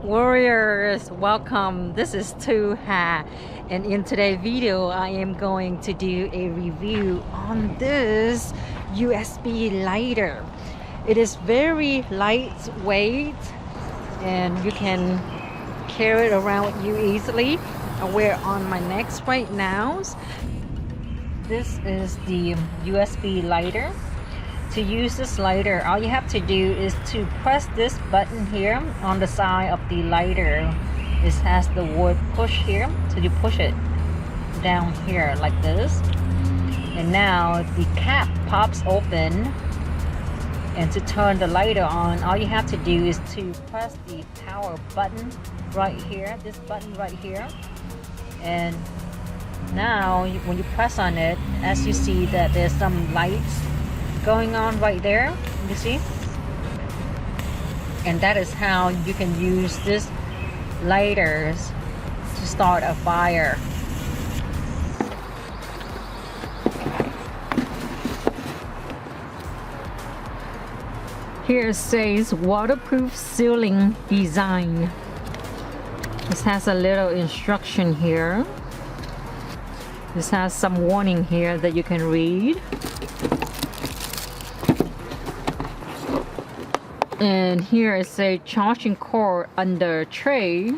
Warriors, welcome. This is Tu Ha, and in today's video I am going to do a review on this USB lighter. It is very lightweight and you can carry it around with you easily. I wear it on my neck right now. This is the USB lighter. To use this lighter, all you have to do is to press this button here on the side of the lighter. It has the word push here, so you push it down here like this, and now the cap pops open. And to turn the lighter on, all you have to do is to press the power button right here, this button right here. And now when you press on it, as you see that there's some lights going on right there, you see, and that is how you can use this lighters to start a fire. Here it says waterproof sealing design. This has a little instruction here. This has some warning here that you can read. And here is a charging cord under tray.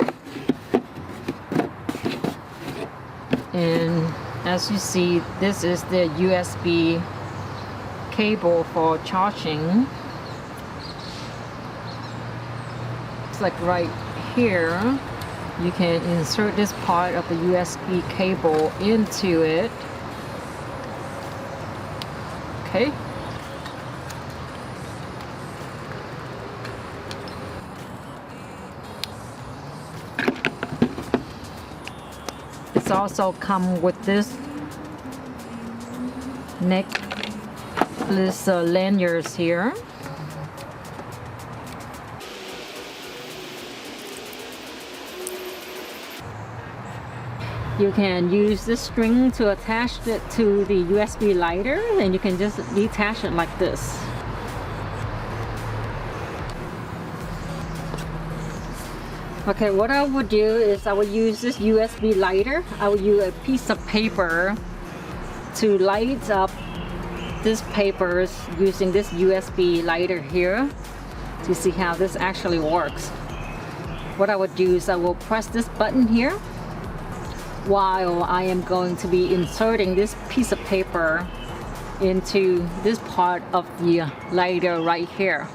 And as you see, this is the USB cable for charging. It's like right here. You can insert this part of the USB cable into it. Okay. It's also come with this necklace lanyards here. You can use this string to attach it to the USB lighter, and you can just detach it like this. Okay, what I would do is I would use this USB lighter. I would use a piece of paper to light up this papers using this USB lighter here to see how this actually works. What I would do is I will press this button here while I am going to be inserting this piece of paper into this part of the lighter right here.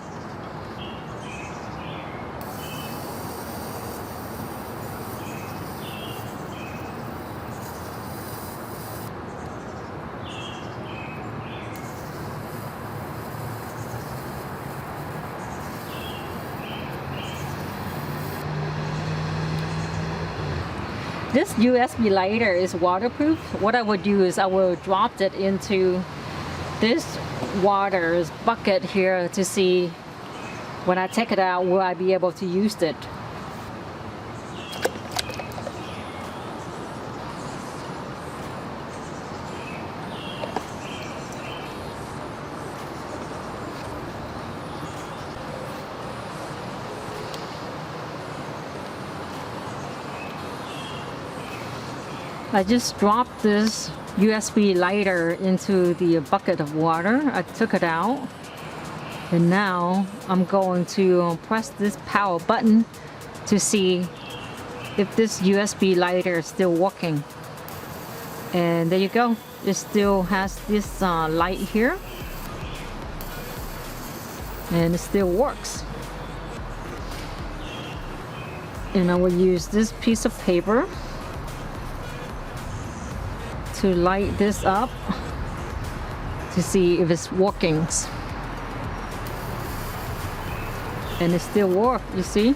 This USB lighter is waterproof. What I would do is I will drop it into this water's bucket here to see when I take it out, will I be able to use it. I just dropped this USB lighter into the bucket of water. I took it out, and now I'm going to press this power button to see if this USB lighter is still working. And there you go, it still has this light here, and it still works. And I will use this piece of paper to light this up to see if it's working. And it still works, you see.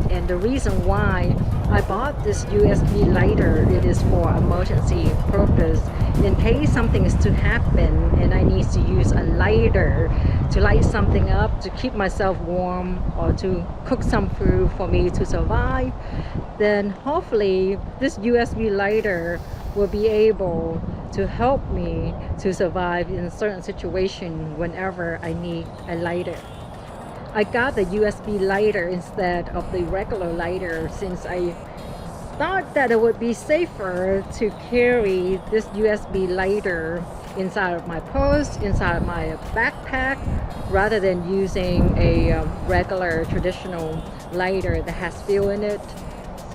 And the reason why I bought this USB lighter, it is for emergency purpose. In case something is to happen and I need to use a lighter to light something up to keep myself warm or to cook some food for me to survive, then hopefully this USB lighter will be able to help me to survive in a certain situation whenever I need a lighter. I got the USB lighter instead of the regular lighter since I thought that it would be safer to carry this USB lighter inside of my purse, inside of my backpack, rather than using a regular traditional lighter that has fuel in it.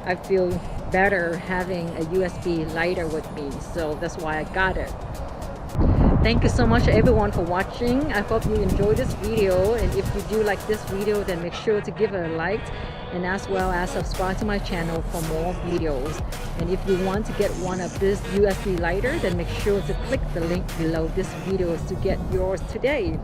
I feel better having a USB lighter with me, so that's why I got it. Thank you so much everyone for watching. I hope you enjoyed this video, and if you do like this video, then make sure to give it a like, and as well as subscribe to my channel for more videos. And if you want to get one of this USB lighter, then make sure to click the link below this video to get yours today.